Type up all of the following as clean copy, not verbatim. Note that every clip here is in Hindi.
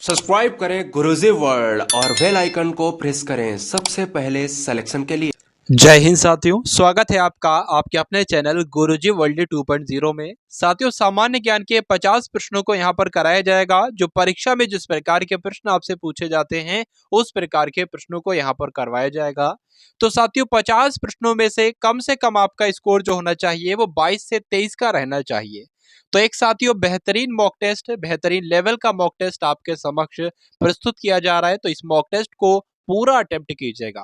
सब्सक्राइब करें गुरुजी वर्ल्ड और बेल आइकन को प्रेस करें सबसे पहले सिलेक्शन के लिए। जय हिंद साथियों, स्वागत है आपका आपके अपने चैनल गुरुजी वर्ल्ड 2.0 में। साथियों, सामान्य ज्ञान के 50 प्रश्नों को यहां पर कराया जाएगा। जो परीक्षा में जिस प्रकार के प्रश्न आपसे पूछे जाते हैं उस प्रकार के प्रश्नों को यहां पर करवाया जाएगा। तो साथियों, 50 प्रश्नों में से कम आपका स्कोर जो होना चाहिए वो 22 से 23 का रहना चाहिए। तो एक साथियों बेहतरीन मॉक टेस्ट, बेहतरीन लेवल का मॉक टेस्ट आपके समक्ष प्रस्तुत किया जा रहा है। तो इस मॉक टेस्ट को पूरा अटेम्प्ट कीजिएगा।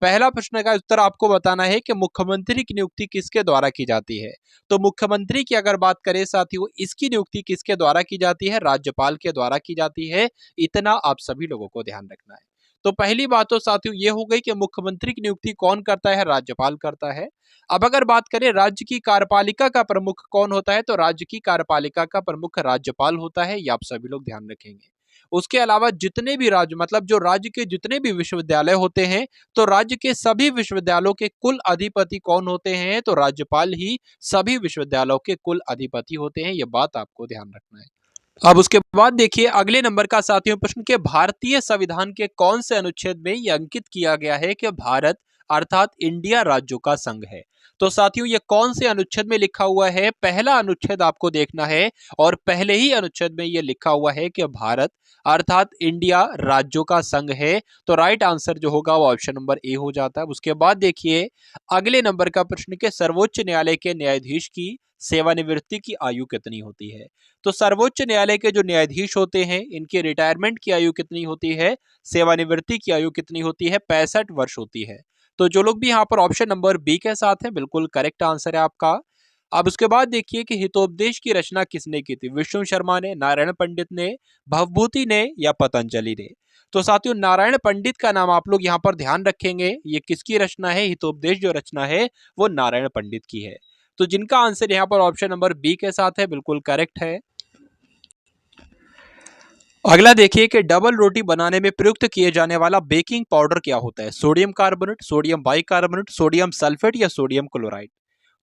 पहला प्रश्न का उत्तर आपको बताना है कि मुख्यमंत्री की नियुक्ति किसके द्वारा की जाती है। तो मुख्यमंत्री की अगर बात करें साथियों, इसकी नियुक्ति किसके द्वारा की जाती है? राज्यपाल के द्वारा की जाती है। इतना आप सभी लोगों को ध्यान रखना है। तो पहली बात तो साथियों ये हो गई कि मुख्यमंत्री की नियुक्ति कौन करता है? राज्यपाल करता है। अब अगर बात करें राज्य की कार्यपालिका का प्रमुख कौन होता है, तो राज्य की कार्यपालिका का प्रमुख राज्यपाल होता है। ये आप सभी लोग ध्यान रखेंगे। उसके अलावा जितने भी राज्य मतलब जो राज्य के जितने भी विश्वविद्यालय होते हैं, तो राज्य के सभी विश्वविद्यालयों के कुल अधिपति कौन होते हैं? तो राज्यपाल ही सभी विश्वविद्यालयों के कुल अधिपति होते हैं। यह बात आपको ध्यान रखना है। अब उसके बाद देखिए अगले नंबर का साथियों प्रश्न के भारतीय संविधान के कौन से अनुच्छेद में यह अंकित किया गया है कि भारत अर्थात इंडिया राज्यों का संघ है। तो साथियों ये कौन से अनुच्छेद में लिखा हुआ है? पहला अनुच्छेद आपको देखना है और पहले ही अनुच्छेद में यह लिखा हुआ है कि भारत अर्थात इंडिया राज्यों का संघ है। तो राइट आंसर जो होगा वो ऑप्शन नंबर ए हो जाता है। उसके बाद देखिए अगले नंबर का प्रश्न के सर्वोच्च न्यायालय के न्यायाधीश की सेवानिवृत्ति की आयु कितनी होती है। तो सर्वोच्च न्यायालय के जो न्यायाधीश होते हैं इनकी रिटायरमेंट की आयु कितनी होती है? सेवानिवृत्ति की आयु कितनी होती है? 65 वर्ष होती है। तो जो लोग भी यहाँ पर ऑप्शन नंबर बी के साथ हैं बिल्कुल करेक्ट आंसर है आपका। अब उसके बाद देखिए कि हितोपदेश की रचना किसने की थी? विष्णु शर्मा ने, नारायण पंडित ने, भवभूति ने या पतंजलि ने। तो साथियों नारायण पंडित का नाम आप लोग यहाँ पर ध्यान रखेंगे। ये किसकी रचना है? हितोपदेश जो रचना है वो नारायण पंडित की है। तो जिनका आंसर यहाँ पर ऑप्शन नंबर बी के साथ है बिल्कुल करेक्ट है। अगला देखिए कि डबल रोटी बनाने में प्रयुक्त किए जाने वाला बेकिंग पाउडर क्या होता है? Sodium carbonate, sodium bicarbonate, sodium sulphate या सोडियम क्लोराइड।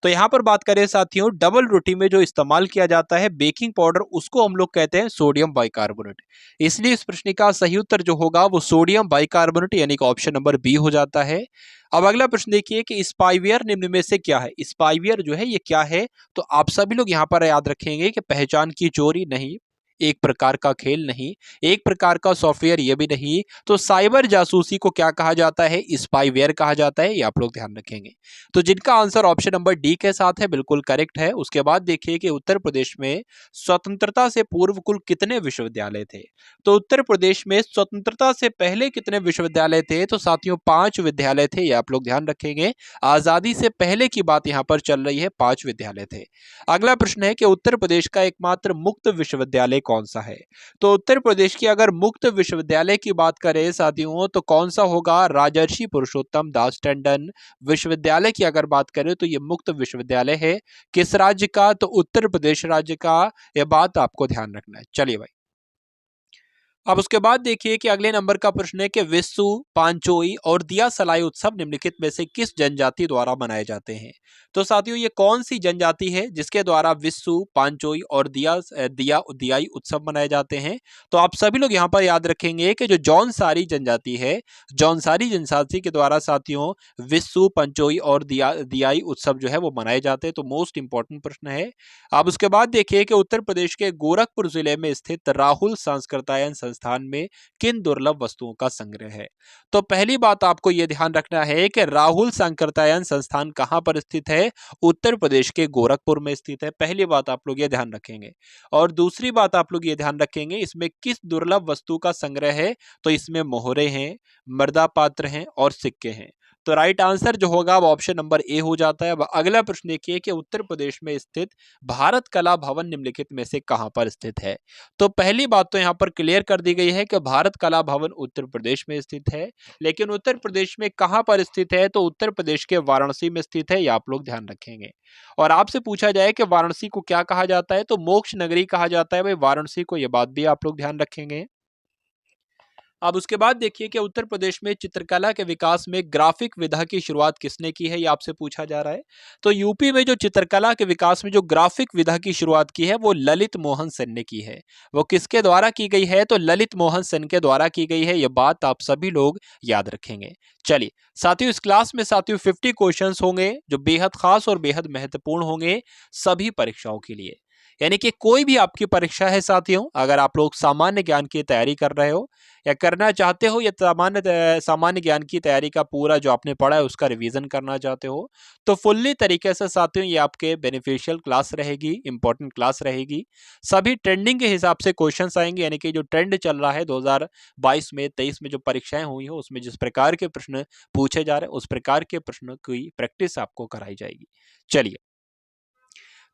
तो यहां पर बात करें साथियों डबल रोटी में जो इस्तेमाल किया जाता है बेकिंग पाउडर उसको हम लोग कहते हैं सोडियम बाइकार्बोनेट। इसलिए इस प्रश्न का सही उत्तर जो होगा वो सोडियम बाइकार्बोनेट यानी कि ऑप्शन नंबर बी हो जाता है। अब अगला प्रश्न देखिए कि स्पाइवियर निम्न में से क्या है? स्पाइवियर जो है ये क्या है? तो आप सभी लोग यहाँ पर याद रखेंगे कि पहचान की चोरी नहीं, एक प्रकार का खेल नहीं, एक प्रकार का सॉफ्टवेयर ये भी नहीं, तो साइबर जासूसी को क्या कहा जाता है? स्पाईवेयर कहा जाता है। ये आप लोग ध्यान रखेंगे। तो जिनका आंसर ऑप्शन नंबर डी के साथ है बिल्कुल करेक्ट है। उसके बाद देखिए कि उत्तर प्रदेश में स्वतंत्रता से पूर्व कुल कितने विश्वविद्यालय थे। तो उत्तर प्रदेश में स्वतंत्रता से पहले कितने विश्वविद्यालय थे? तो साथियों 5 विद्यालय थे। ये आप लोग ध्यान रखेंगे। आजादी से पहले की बात यहाँ पर चल रही है, 5 विद्यालय थे। अगला प्रश्न है कि उत्तर प्रदेश का एकमात्र मुक्त विश्वविद्यालय कौन सा है? तो उत्तर प्रदेश की अगर मुक्त विश्वविद्यालय की बात करें साथियों तो कौन सा होगा? राजर्षि पुरुषोत्तम दास टंडन विश्वविद्यालय की अगर बात करें तो ये मुक्त विश्वविद्यालय है। किस राज्य का? तो उत्तर प्रदेश राज्य का। यह बात आपको ध्यान रखना है। चलिए भाई, अब उसके बाद देखिए कि अगले नंबर का प्रश्न है कि विस्सू, पांचोई और दिया सलाई उत्सव निम्नलिखित में से किस जनजाति द्वारा मनाए जाते हैं। तो साथियों ये कौन सी जनजाति है जिसके द्वारा विस्सू, पांचोई और दियाई उत्सव मनाए जाते हैं? तो आप सभी लोग यहाँ पर याद रखेंगे कि जो जौनसारी जनजाति है, जौनसारी जनजाति के द्वारा साथियों विस्सू, पंचोई और दियाई उत्सव जो है वो मनाए जाते हैं। तो मोस्ट इंपॉर्टेंट प्रश्न है। अब उसके बाद देखिए कि उत्तर प्रदेश के गोरखपुर जिले में स्थित राहुल सांस्कृत्यायन संस्थान में किन दुर्लभ वस्तुओं का संग्रह है। तो पहली बात आपको यह ध्यान रखना है कि राहुल सांस्कृत्यायन संस्थान कहां पर स्थित है? उत्तर प्रदेश के गोरखपुर में स्थित है। पहली बात आप लोग ये ध्यान रखेंगे। और दूसरी बात आप लोग ये ध्यान रखेंगे इसमें किस दुर्लभ वस्तु का संग्रह है। तो इसमें मोहरे हैं, मृदा पात्र हैं और सिक्के हैं। तो राइट आंसर जो होगा वो ऑप्शन नंबर ए हो जाता है। अब अगला प्रश्न देखिए कि उत्तर प्रदेश में स्थित भारत कला भवन निम्नलिखित में से कहां पर स्थित है। तो पहली बात तो यहां पर क्लियर कर दी गई है कि भारत कला भवन उत्तर प्रदेश में स्थित है। लेकिन उत्तर प्रदेश में कहां पर स्थित है? तो उत्तर प्रदेश के वाराणसी में स्थित है। ये आप लोग ध्यान रखेंगे। और आपसे पूछा जाए कि वाराणसी को क्या कहा जाता है तो मोक्ष नगरी कहा जाता है। भाई वाराणसी को, यह बात भी आप लोग ध्यान रखेंगे। अब उसके बाद देखिए कि उत्तर प्रदेश में चित्रकला के विकास में ग्राफिक विधा की शुरुआत किसने की है, ये आपसे पूछा जा रहा है। तो यूपी में जो चित्रकला के विकास में जो ग्राफिक विधा की शुरुआत की है वो ललित मोहन सेन ने की है। वो किसके द्वारा की गई है, तो ललित मोहन सेन के द्वारा की गई है। ये बात आप सभी लोग याद रखेंगे। चलिए साथियों, इस क्लास में साथियों 50 क्वेश्चंस होंगे जो बेहद खास और बेहद महत्वपूर्ण होंगे सभी परीक्षाओं के लिए। यानी कि कोई भी आपकी परीक्षा है साथियों, अगर आप लोग सामान्य ज्ञान की तैयारी कर रहे हो या करना चाहते हो, या सामान्य ज्ञान की तैयारी का पूरा जो आपने पढ़ा है उसका रिवीजन करना चाहते हो, तो फुल्ली तरीके से साथियों ये आपके बेनिफिशियल क्लास रहेगी, इंपॉर्टेंट क्लास रहेगी। सभी ट्रेंडिंग के हिसाब से क्वेश्चंस आएंगे, यानी कि जो ट्रेंड चल रहा है 2022 में 23 में जो परीक्षाएं हुई हो उसमें जिस प्रकार के प्रश्न पूछे जा रहे हैं उस प्रकार के प्रश्नों की प्रैक्टिस आपको कराई जाएगी। चलिए,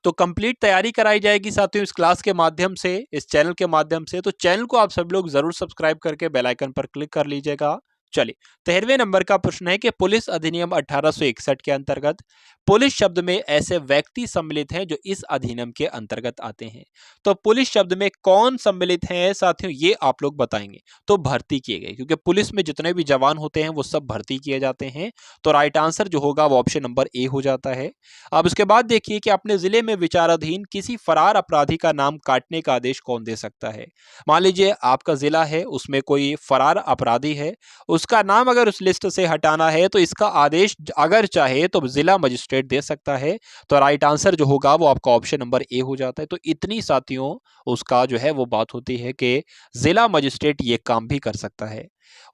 तो कंप्लीट तैयारी कराई जाएगी साथियों इस क्लास के माध्यम से, इस चैनल के माध्यम से। तो चैनल को आप सभी लोग जरूर सब्सक्राइब करके बेल आइकन पर क्लिक कर लीजिएगा। चलिए, 13वें नंबर का प्रश्न है कि पुलिस अधिनियम 1861 के अंतर्गत पुलिस शब्द में ऐसे व्यक्ति सम्मिलित हैं जो इस अधिनियम के अंतर्गत आते हैं। तो पुलिस शब्द में कौन सम्मिलित हैं साथियों, ये आप लोग बताएंगे। तो भर्ती किए गए, क्योंकि पुलिस में जितने भी जवान होते हैं वो सब भर्ती किए जाते हैं। तो राइट आंसर जो होगा वो ऑप्शन नंबर ए हो जाता है। अब उसके बाद देखिए कि अपने जिले में विचाराधीन किसी फरार अपराधी का नाम काटने का आदेश कौन दे सकता है। मान लीजिए आपका जिला है, उसमें कोई फरार अपराधी है, उसका नाम अगर उस लिस्ट से हटाना है तो इसका आदेश अगर चाहे तो जिला मजिस्ट्रेट दे सकता है। तो राइट आंसर जो होगा वो आपका ऑप्शन नंबर ए हो जाता है। तो इतनी साथियों उसका जो है वो बात होती है कि जिला मजिस्ट्रेट ये काम भी कर सकता है।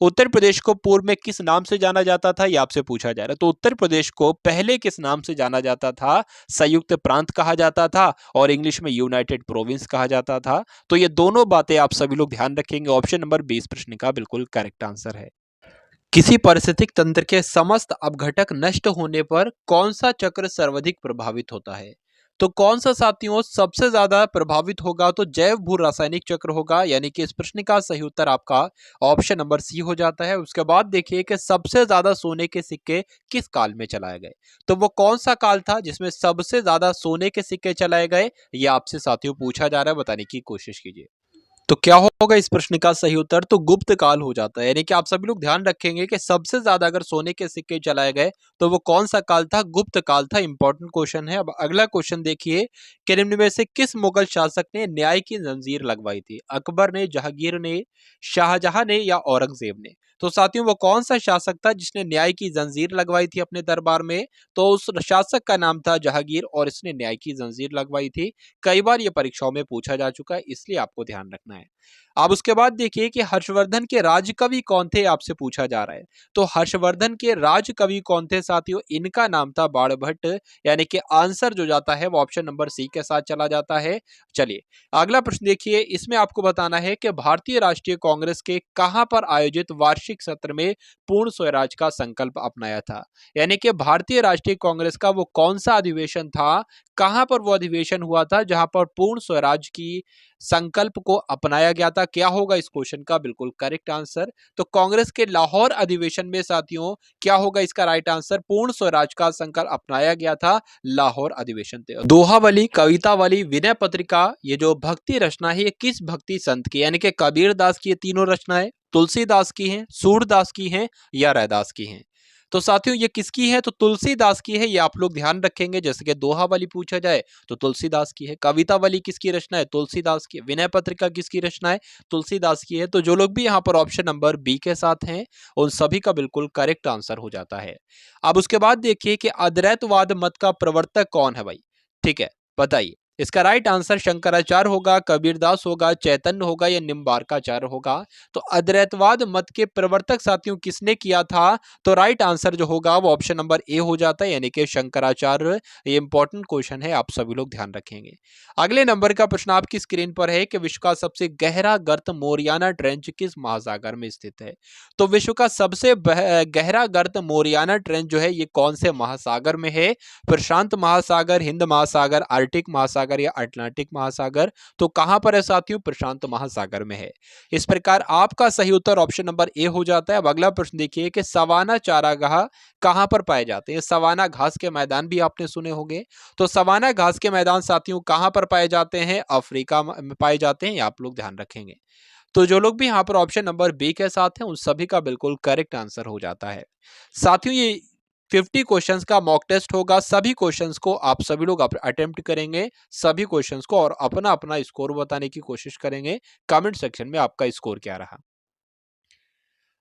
उत्तर प्रदेश को पूर्व में किस नाम से जाना जाता था, ये आपसे पूछा जा रहा है। तो उत्तर प्रदेश को पहले किस नाम से जाना जाता था, संयुक्त प्रांत कहा जाता था और इंग्लिश में यूनाइटेड प्रोविंस कहा जाता था। तो ये दोनों बातें आप सभी लोग ध्यान रखेंगे। ऑप्शन नंबर 20 प्रश्न का बिल्कुल करेक्ट आंसर है। किसी पारिस्थितिक तंत्र के समस्त अपघटक नष्ट होने पर कौन सा चक्र सर्वाधिक प्रभावित होता है। तो कौन सा साथियों सबसे ज्यादा प्रभावित होगा, तो जैव भू रासायनिक चक्र होगा। यानी कि इस प्रश्न का सही उत्तर आपका ऑप्शन नंबर सी हो जाता है। उसके बाद देखिए कि सबसे ज्यादा सोने के सिक्के किस काल में चलाए गए। तो वो कौन सा काल था जिसमें सबसे ज्यादा सोने के सिक्के चलाए गए, ये आपसे साथियों पूछा जा रहा है, बताने की कोशिश कीजिए। तो क्या होगा इस प्रश्न का सही उत्तर, तो गुप्त काल हो जाता है। यानी कि आप सभी लोग ध्यान रखेंगे कि सबसे ज्यादा अगर सोने के सिक्के चलाए गए तो वो कौन सा काल था, गुप्त काल था। इंपॉर्टेंट क्वेश्चन है। अब अगला क्वेश्चन देखिए कि निम्न में से किस मुगल शासक ने न्याय की जंजीर लगवाई थी। अकबर ने, जहांगीर ने, शाहजहां ने या औरंगजेब ने। तो साथियों वो कौन सा शासक था जिसने न्याय की जंजीर लगवाई थी अपने दरबार में, तो उस शासक का नाम था जहांगीर और इसने न्याय की जंजीर लगवाई थी। कई बार ये परीक्षाओं में पूछा जा चुका है, इसलिए आपको ध्यान रखना है। अब उसके बाद देखिए कि हर्षवर्धन के राजकवि कौन थे, आपसे पूछा जा रहा है। तो हर्षवर्धन के राजकवि कौन थे साथियों, इनका नाम था बाणभट्ट। यानी कि आंसर जो जाता है वो ऑप्शन नंबर सी के साथ चला जाता है। चलिए अगला प्रश्न देखिए, इसमें आपको बताना है कि भारतीय राष्ट्रीय कांग्रेस के कहां पर आयोजित वार्षिक सत्र में पूर्ण स्वराज का संकल्प अपनाया था। यानी कि भारतीय राष्ट्रीय कांग्रेस का वो कौन सा अधिवेशन था, कहां पर वो अधिवेशन हुआ था जहां पर पूर्ण स्वराज की संकल्प को अपनाया गया था। क्या होगा इस क्वेश्चन का बिल्कुल करेक्ट आंसर, तो कांग्रेस के लाहौर अधिवेशन में साथियों क्या होगा इसका राइट आंसर, पूर्ण स्वराज का संकल्प अपनाया गया था लाहौर अधिवेशन थे। दोहावली, कवितावली, विनय पत्रिका, ये जो भक्ति रचना है ये किस भक्ति संत की, यानी कि कबीर दास की ये तीनों रचनाएं, तुलसीदास की हैं, सूरदास की हैं या रैदास की हैं। तो साथियों ये किसकी है, तो तुलसीदास की है। ये आप लोग ध्यान रखेंगे। जैसे कि दोहावली पूछा जाए तो तुलसीदास की है, कवितावली किसकी रचना है, तुलसीदास की, विनय पत्रिका किसकी रचना है, तुलसीदास की है। तो जो लोग भी यहाँ पर ऑप्शन नंबर बी के साथ हैं उन सभी का बिल्कुल करेक्ट आंसर हो जाता है। अब उसके बाद देखिए कि अद्वैतवाद मत का प्रवर्तक कौन है भाई, ठीक है बताइए। इसका राइट आंसर शंकराचार्य होगा, कबीरदास होगा, चैतन्य होगा या निम्बार्काचार्य होगा। तो अद्वैतवाद मत के प्रवर्तक साथियों किसने किया था, तो राइट आंसर जो होगा वो ऑप्शन नंबर ए हो जाता है, यानी कि शंकराचार्य। ये इंपॉर्टेंट क्वेश्चन है, आप सभी लोग ध्यान रखेंगे। अगले नंबर का प्रश्न आपकी स्क्रीन पर है कि विश्व का सबसे गहरा गर्त मोरियाना ट्रेंच किस महासागर में स्थित है। तो विश्व का सबसे गहरा गर्त मोरियाना ट्रेंच जो है ये कौन से महासागर में है, प्रशांत महासागर, हिंद महासागर, आर्टिक महासागर या अटलांटिक महासागर। तो कहां पर है साथियों, प्रशांत महासागर में है। इस प्रकार आपका सही उत्तर ऑप्शन नंबर ए हो जाता है। अब अगला प्रश्न देखिए कि सवाना चारागाह कहां पर पाए जाते हैं। सवाना घास के मैदान भी आपने सुने होंगे। तो सवाना घास के मैदान साथियों कहां पर पाए जाते हैं, अफ्रीका में पाए जाते हैं, आप लोग ध्यान रखेंगे। तो जो लोग भी यहाँ पर ऑप्शन नंबर बी के साथ हैं उन सभी का बिल्कुल करेक्ट आंसर हो जाता है। साथियों ये 50 क्वेश्चंस का मॉक टेस्ट होगा। सभी क्वेश्चंस को आप सभी लोग अटेम्प्ट करेंगे, सभी क्वेश्चंस को, और अपना अपना स्कोर बताने की कोशिश करेंगे। कमेंट सेक्शन में आपका स्कोर क्या रहा।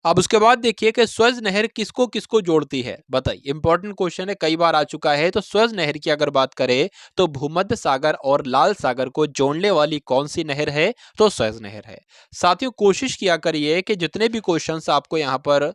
अब उसके बाद देखिए कि स्वेज नहर किसको किसको जोड़ती है, बताइए। इंपॉर्टेंट क्वेश्चन है, कई बार आ चुका है। तो स्वेज नहर की अगर बात करें तो भूमध्य सागर और लाल सागर को जोड़ने वाली कौन सी नहर है, तो स्वेज नहर है। साथियों कोशिश किया करिए कि जितने भी क्वेश्चंस आपको यहाँ पर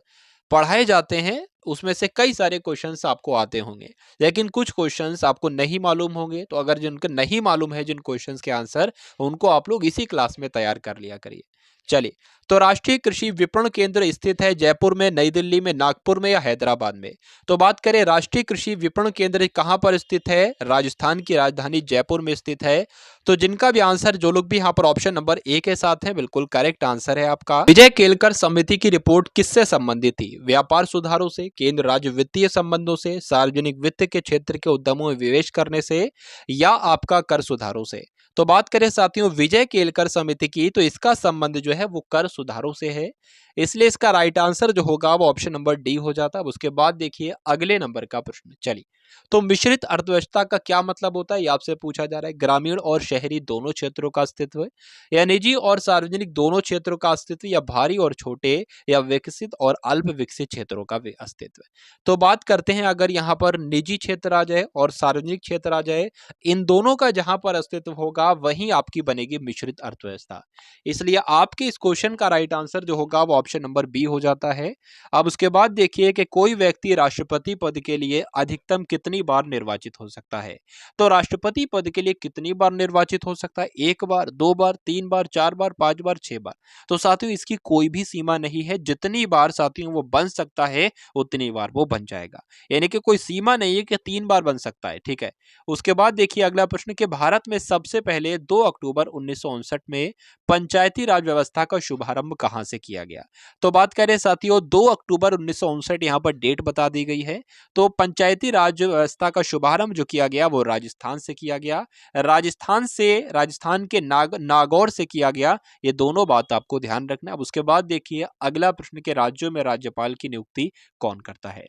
पढ़ाए जाते हैं उसमें से कई सारे क्वेश्चंस आपको आते होंगे, लेकिन कुछ क्वेश्चंस आपको नहीं मालूम होंगे। तो अगर जिनको नहीं मालूम है जिन क्वेश्चंस के आंसर, उनको आप लोग इसी क्लास में तैयार कर लिया करिए। चलिए, तो राष्ट्रीय कृषि विपणन केंद्र स्थित है जयपुर में, नई दिल्ली में, नागपुर में या हैदराबाद में। तो बात करें राष्ट्रीय कृषि विपणन केंद्र कहां पर स्थित है, राजस्थान की राजधानी जयपुर में स्थित है। तो जिनका भी आंसर, जो लोग भी यहाँ पर ऑप्शन नंबर ए के साथ है, बिल्कुल करेक्ट आंसर है आपका। विजय केलकर समिति की रिपोर्ट किससे संबंधित थी, व्यापार सुधारों से, केंद्र राज्य वित्तीय संबंधों से, सार्वजनिक वित्त के क्षेत्र के उद्यमों में निवेश करने से, या आपका कर सुधारों से। तो बात करें साथियों विजय केलकर समिति की, तो इसका संबंध जो है वो कर सुधारों से है, इसलिए इसका राइट आंसर जो होगा वो ऑप्शन नंबर डी हो जाता है। उसके बाद देखिए अगले नंबर का प्रश्न। चलिए, तो मिश्रित अर्थव्यवस्था का क्या मतलब होता है, ये आपसे पूछा जा रहा है। ग्रामीण और शहरी दोनों क्षेत्रों का अस्तित्व, या निजी और सार्वजनिक दोनों क्षेत्रों का अस्तित्व, या भारी और छोटे, या विकसित और अल्प विकसित क्षेत्रों का अस्तित्व। तो बात करते हैं, अगर यहाँ पर निजी क्षेत्र आ जाए और सार्वजनिक क्षेत्र आ जाए, इन दोनों का जहां पर अस्तित्व होगा वहीं आपकी बनेगी मिश्रित अर्थव्यवस्था। इसलिए आपके इस क्वेश्चन का राइट आंसर जो होगा वो ऑप्शन नंबर बी हो जाता है। अब उसके बाद देखिए कि कोई व्यक्ति राष्ट्रपति पद के लिए अधिकतम कितनी बार निर्वाचित हो सकता है। तो राष्ट्रपति पद के लिए कितनी बार निर्वाचित हो सकता है, एक बार, दो बार, तीन बार, चार बार, पांच बार, छह बार। तो साथियों इसकी कोई भी सीमा नहीं है, जितनी बार साथियों वो बन सकता है उतनी बार वो बन जाएगा। यानी कि कोई सीमा नहीं है कि 3 बार बन सकता है, ठीक है। उसके बाद देखिए अगला प्रश्न कि भारत में सबसे पहले 2 अक्टूबर 1959 में पंचायती राज व्यवस्था का शुभारंभ कहां से किया गया। तो बात करें साथियों 2 अक्टूबर 1959 यहां पर डेट बता दी गई है। तो पंचायती राज व्यवस्था का शुभारंभ जो किया गया वो राजस्थान से किया गया। राजस्थान के नागौर से किया गया। ये दोनों बात आपको ध्यान रखना है। अब उसके बाद देखिए अगला प्रश्न के राज्यों में राज्यपाल की नियुक्ति कौन करता है।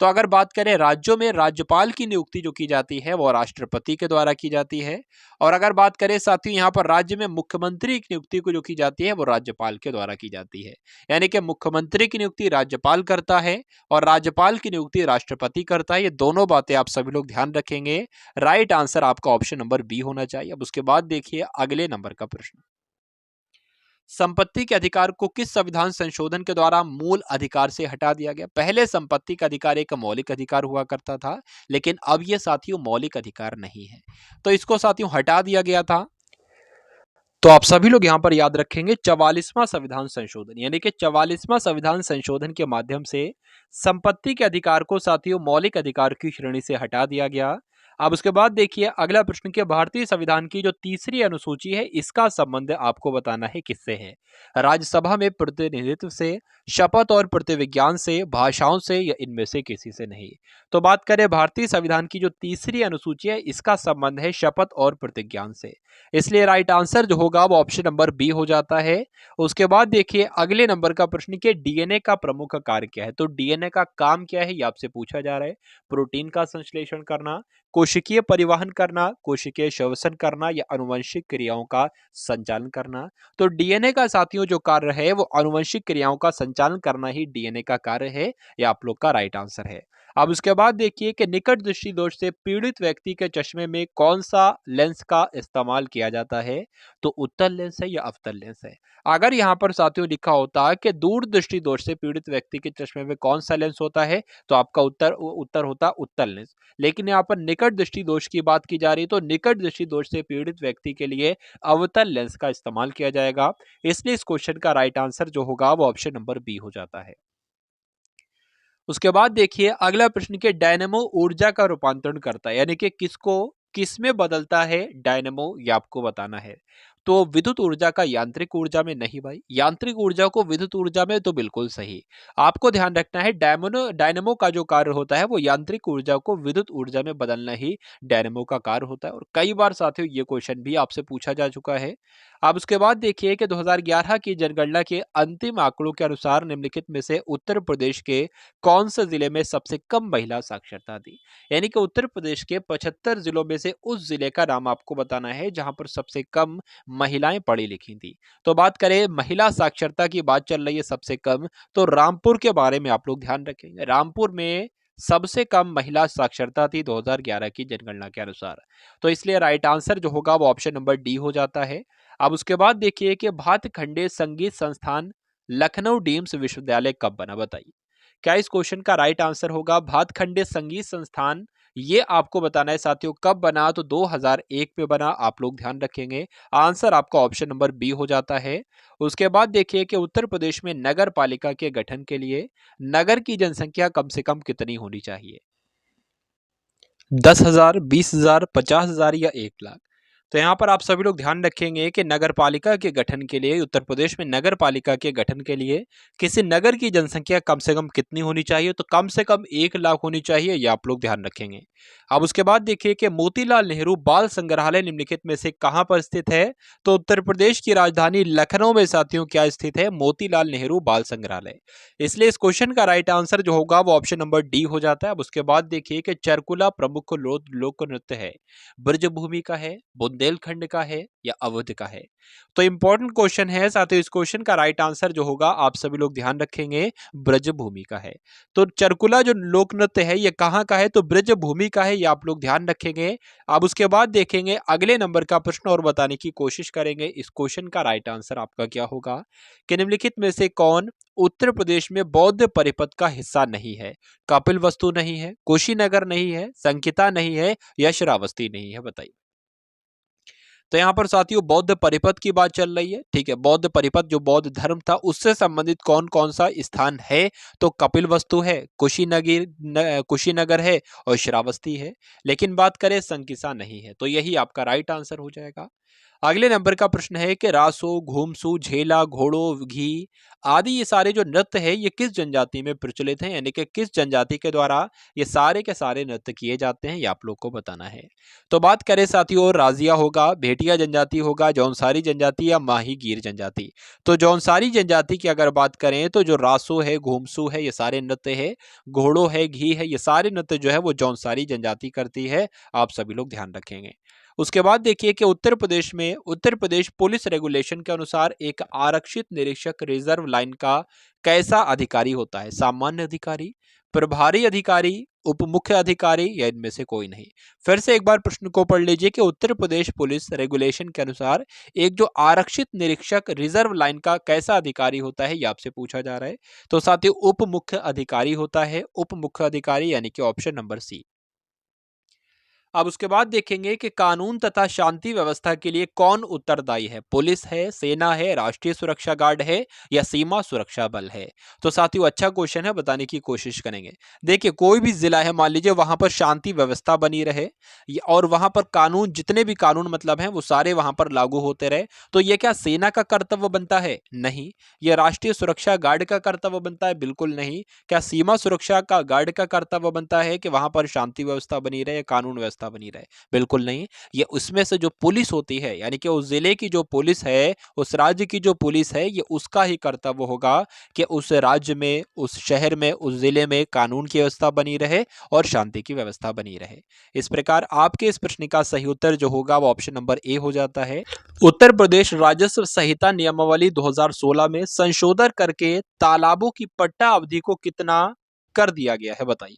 तो अगर बात करें राज्यों में राज्यपाल की नियुक्ति जो की जाती है वो राष्ट्रपति के द्वारा की जाती है। और अगर बात करें साथियों यहाँ पर राज्य में मुख्यमंत्री की नियुक्ति को जो की जाती है वो राज्यपाल के द्वारा की जाती है। यानी कि मुख्यमंत्री की नियुक्ति राज्यपाल करता है और राज्यपाल की नियुक्ति राष्ट्रपति करता है। ये दोनों बातें आप सभी लोग ध्यान रखेंगे। राइट आंसर आपका ऑप्शन नंबर बी होना चाहिए। अब उसके बाद देखिए अगले नंबर का प्रश्न। संपत्ति के अधिकार को किस संविधान संशोधन के द्वारा मूल अधिकार से हटा दिया गया। पहले संपत्ति का अधिकार एक मौलिक अधिकार हुआ करता था, लेकिन अब यह साथियों मौलिक अधिकार नहीं है, तो इसको साथियों हटा दिया गया था। तो आप सभी लोग यहां पर याद रखेंगे 44वां संविधान संशोधन, यानी कि 44वां संविधान संशोधन के माध्यम से संपत्ति के अधिकार को साथियों मौलिक अधिकार की श्रेणी से हटा दिया गया। अब उसके बाद देखिए अगला प्रश्न कि भारतीय संविधान की जो तीसरी अनुसूची है इसका संबंध आपको बताना है किससे है। राज्यसभा में प्रतिनिधित्व से, शपथ और प्रतिविज्ञान से, भाषाओं से, या इनमें से किसी से नहीं। तो बात करें भारतीय संविधान की जो तीसरी अनुसूची है इसका संबंध है शपथ और प्रतिज्ञान से, इसलिए राइट आंसर जो होगा वो ऑप्शन नंबर बी हो जाता है। उसके बाद देखिए अगले नंबर का प्रश्न कि डीएनए का प्रमुख कार्य क्या है। तो डीएनए का काम क्या है ये आपसे पूछा जा रहा है। प्रोटीन का संश्लेषण करना, कोशिकीय परिवहन करना, कोशिकीय श्वसन करना, या अनुवंशिक क्रियाओं का संचालन करना। तो डीएनए का साथियों जो कार्य है वो अनुवंशिक क्रियाओं का संचालन करना ही डीएनए का कार्य है। ये आप लोग का राइट आंसर है। अब उसके बाद देखिए कि निकट दृष्टि दोष से पीड़ित व्यक्ति के चश्मे में कौन सा लेंस का इस्तेमाल किया जाता है। तो उत्तल लेंस है या अवतल लेंस है। अगर यहाँ पर साथियों लिखा होता कि दूर दृष्टि दोष से पीड़ित व्यक्ति के चश्मे में कौन सा लेंस होता है, तो आपका उत्तर होता उत्तल लेंस। लेकिन यहाँ पर निकट दृष्टि दोष की बात की जा रही है, तो निकट दृष्टि दोष से पीड़ित व्यक्ति के लिए अवतल लेंस का इस्तेमाल किया जाएगा। इसलिए इस क्वेश्चन का राइट आंसर जो होगा वो ऑप्शन नंबर बी हो जाता है। उसके बाद देखिए अगला प्रश्न के डायनेमो ऊर्जा का रूपांतरण करता है, यानी कि किसको किस में बदलता है डायनेमो, ये आपको बताना है। तो विद्युत ऊर्जा का यांत्रिक ऊर्जा में नहीं भाई, यांत्रिक ऊर्जा को विद्युत ऊर्जा में तो बिल्कुल सही। आपको ध्यान रखना है डायमोनो डायनेमो का जो कार्य होता है वो यांत्रिक ऊर्जा को विद्युत ऊर्जा में बदलना ही डायनेमो का कार्य होता है, और कई बार साथियों ये क्वेश्चन भी आपसे पूछा जा चुका है। अब उसके बाद देखिए कि 2011 की जनगणना के अंतिम आंकड़ों के अनुसार निम्नलिखित में से उत्तर प्रदेश के कौन से जिले में सबसे कम महिला साक्षरता थी। यानी कि उत्तर प्रदेश के 75 जिलों में से उस जिले का नाम आपको बताना है जहां पर सबसे कम महिलाएं पढ़ी लिखी थी। तो बात करें महिला साक्षरता की, बात चल रही है सबसे कम, तो रामपुर के बारे में आप लोग ध्यान रखेंगे। रामपुर में सबसे कम महिला साक्षरता थी 2011 की जनगणना के अनुसार। तो इसलिए राइट आंसर जो होगा वो ऑप्शन नंबर डी हो जाता है। अब उसके बाद देखिए कि भातखंडे संगीत संस्थान लखनऊ डीम्स विश्वविद्यालय कब बना, बताइए। क्या इस क्वेश्चन का राइट आंसर होगा भातखंडे संगीत संस्थान, ये आपको बताना है साथियों कब बना, तो 2001 में बना, आप लोग ध्यान रखेंगे। आंसर आपका ऑप्शन नंबर बी हो जाता है। उसके बाद देखिए कि उत्तर प्रदेश में नगर पालिका के गठन के लिए नगर की जनसंख्या कम से कम कितनी होनी चाहिए। 10,000, 20,000, 50,000 या 1 लाख। तो यहाँ पर आप सभी लोग ध्यान रखेंगे कि नगर पालिका के गठन के लिए, उत्तर प्रदेश में नगर पालिका के गठन के लिए किसी नगर की जनसंख्या कम से कम कितनी होनी चाहिए, तो कम से कम 1 लाख होनी चाहिए, ये आप लोग ध्यान रखेंगे। अब उसके बाद देखिए कि मोतीलाल नेहरू बाल संग्रहालय निम्नलिखित में से कहां पर स्थित है, तो उत्तर प्रदेश की राजधानी लखनऊ में साथियों क्या स्थित है, मोतीलाल नेहरू बाल संग्रहालय। इसलिए इस क्वेश्चन का राइट आंसर जो होगा वो ऑप्शन नंबर डी हो जाता है। अब उसके बाद देखिए कि चरकुला प्रमुख लोक नृत्य है, ब्रजभूमि का है, बुंदेलखंड का है या अवध का है। तो इंपॉर्टेंट क्वेश्चन है साथियों, इस क्वेश्चन का राइट आंसर जो होगा आप सभी लोग ध्यान रखेंगे ब्रजभूमि का है। तो चरकुला जो लोक नृत्य है ये कहाँ का है, तो ब्रजभूमि का है, ये आप लोग ध्यान रखेंगे। अब उसके बाद देखेंगे अगले नंबर का प्रश्न और बताने की कोशिश करेंगे इस क्वेश्चन का राइट आंसर आपका क्या होगा कि निम्नलिखित में से कौन उत्तर प्रदेश में बौद्ध परिपथ का हिस्सा नहीं है। कपिलवस्तु नहीं है, कुशीनगर नहीं है, संकिता नहीं है या श्रावस्ती नहीं है, बताइए। तो यहाँ पर साथियों बौद्ध परिपथ की बात चल रही है, ठीक है। बौद्ध परिपथ जो बौद्ध धर्म था उससे संबंधित कौन कौन सा स्थान है, तो कपिलवस्तु है, कुशीनगर है और श्रावस्ती है। लेकिन बात करें संकिसा नहीं है, तो यही आपका राइट आंसर हो जाएगा। अगले नंबर का प्रश्न है कि रासो, घूमसू, झेला, घोड़ो, घी आदि ये सारे जो नृत्य है ये किस जनजाति में प्रचलित हैं, यानी कि किस जनजाति के द्वारा ये सारे के सारे नृत्य किए जाते हैं, ये आप लोग को बताना है। तो बात करें साथियों राजिया होगा, भेटिया जनजाति होगा, जौनसारी जनजाति या माही गिर जनजाति। तो जौनसारी जनजाति की अगर बात करें तो जो रासो है, घूमसू है, ये सारे नृत्य है, घोड़ो है, घी है, ये सारे नृत्य जो है वो जौनसारी जनजाति करती है, आप सभी लोग ध्यान रखेंगे। उसके बाद देखिए कि उत्तर प्रदेश में उत्तर प्रदेश पुलिस रेगुलेशन के अनुसार एक आरक्षित निरीक्षक रिजर्व लाइन का कैसा अधिकारी होता है, सामान्य अधिकारी, प्रभारी अधिकारी, उप मुख्य अधिकारी या इनमें से कोई नहीं। फिर से एक बार प्रश्न को पढ़ लीजिए कि उत्तर प्रदेश पुलिस रेगुलेशन के अनुसार एक जो आरक्षित निरीक्षक रिजर्व लाइन का कैसा अधिकारी होता है, ये आपसे पूछा जा रहा है। तो साथियों उप मुख्य अधिकारी होता है, उप मुख्य अधिकारी, यानी कि ऑप्शन नंबर सी। अब उसके बाद देखेंगे कि कानून तथा शांति व्यवस्था के लिए कौन उत्तरदायी है, पुलिस है, सेना है, राष्ट्रीय सुरक्षा गार्ड है या सीमा सुरक्षा बल है। तो साथियों अच्छा क्वेश्चन है, बताने की कोशिश करेंगे। देखिए कोई भी जिला है मान लीजिए वहां पर शांति व्यवस्था बनी रहे और वहां पर कानून, जितने भी कानून मतलब हैं वो सारे वहां पर लागू होते रहे, तो ये क्या सेना का कर्तव्य बनता है, नहीं। यह राष्ट्रीय सुरक्षा गार्ड का कर्तव्य बनता है, बिल्कुल नहीं। क्या सीमा सुरक्षा का गार्ड का कर्तव्य बनता है कि वहां पर शांति व्यवस्था बनी रहे, कानून व्यवस्था बनी रहे, बिल्कुल नहीं। ये उसमें से जो पुलिस होती है, यानी कि उस जिले की जो पुलिस है, उस राज्य की जो पुलिस है, ये उसका ही कर्तव्य होगा कि उस राज्य में, उस शहर में, उस जिले में कानून की व्यवस्था बनी रहे और शांति की व्यवस्था बनी रहे। इस प्रकार आपके इस प्रश्न का सही उत्तर जो होगा वो ऑप्शन नंबर ए हो जाता है। उत्तर प्रदेश राजस्व संहिता नियमावली 2016 में संशोधन करके तालाबों की पट्टा अवधि को कितना कर दिया गया है, बताइए।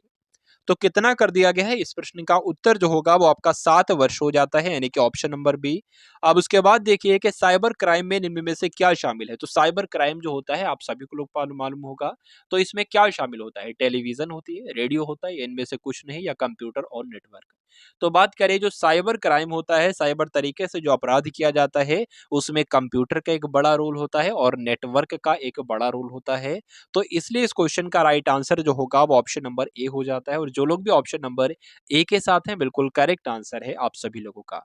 तो कितना कर दिया गया है, इस प्रश्न का उत्तर जो होगा वो आपका 7 वर्ष हो जाता है, यानी कि ऑप्शन नंबर बी। अब उसके बाद देखिए कि साइबर क्राइम में निम्न में से क्या शामिल है। तो साइबर क्राइम जो होता है आप सभी को लोग मालूम होगा, तो इसमें क्या शामिल होता है, टेलीविजन होती है, रेडियो होता है, इनमें से कुछ नहीं, या कंप्यूटर और नेटवर्क। तो बात करें जो साइबर क्राइम होता है, साइबर तरीके से जो अपराध किया जाता है, उसमें कंप्यूटर का एक बड़ा रोल होता है और नेटवर्क का एक बड़ा रोल होता है। तो इसलिए इस क्वेश्चन का राइट आंसर जो होगा वो ऑप्शन नंबर ए हो जाता है, और जो लोग भी ऑप्शन नंबर ए के साथ हैं बिल्कुल करेक्ट आंसर है आप सभी लोगों का।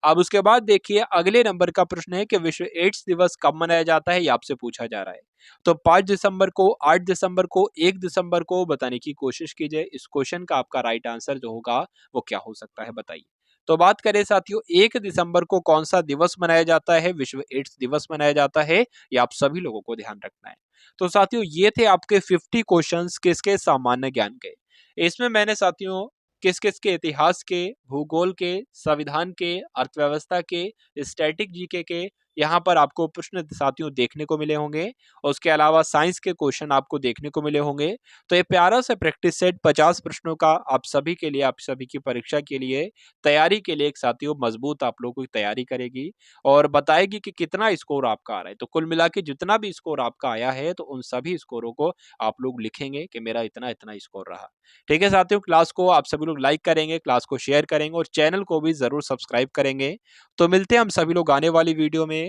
अब उसके बाद देखिए अगले नंबर का प्रश्न है कि विश्व एड्स दिवस कब मनाया जाता है, ये आपसे पूछा जा रहा है। तो 5 दिसंबर को, 8 दिसंबर को, 1 दिसंबर को बताने की कोशिश कीजिए। इस क्वेश्चन का आपका राइट आंसर जो होगा वो क्या हो सकता है, बताइए। तो बात करें साथियों 1 दिसंबर को कौन सा दिवस मनाया जाता है, विश्व एड्स दिवस मनाया जाता है, ये आप सभी लोगों को ध्यान रखना है। तो साथियों ये थे आपके 50 क्वेश्चंस किसके, सामान्य ज्ञान के। इसमें मैंने साथियों किस किस के, इतिहास के, भूगोल के, संविधान के, अर्थव्यवस्था के, स्टैटिक जीके के यहाँ पर आपको प्रश्न साथियों देखने को मिले होंगे और उसके अलावा साइंस के क्वेश्चन आपको देखने को मिले होंगे। तो ये प्यारा सा प्रैक्टिस सेट 50 प्रश्नों का आप सभी के लिए, आप सभी की परीक्षा के लिए, तैयारी के लिए एक साथियों मजबूत आप लोगों की तैयारी करेगी और बताएगी कि कितना स्कोर आपका आ रहा है। तो कुल मिला के जितना भी स्कोर आपका आया है तो उन सभी स्कोरों को आप लोग लिखेंगे कि मेरा इतना इतना स्कोर रहा। ठीक है साथियों, क्लास को आप सभी लोग लाइक करेंगे, क्लास को शेयर करेंगे और चैनल को भी जरूर सब्सक्राइब करेंगे। तो मिलते हैं हम सभी लोग आने वाली वीडियो में।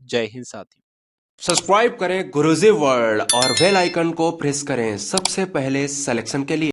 जय हिंद साथियों। सब्सक्राइब करें गुरुजी वर्ल्ड और बेल आइकन को प्रेस करें सबसे पहले सिलेक्शन के लिए।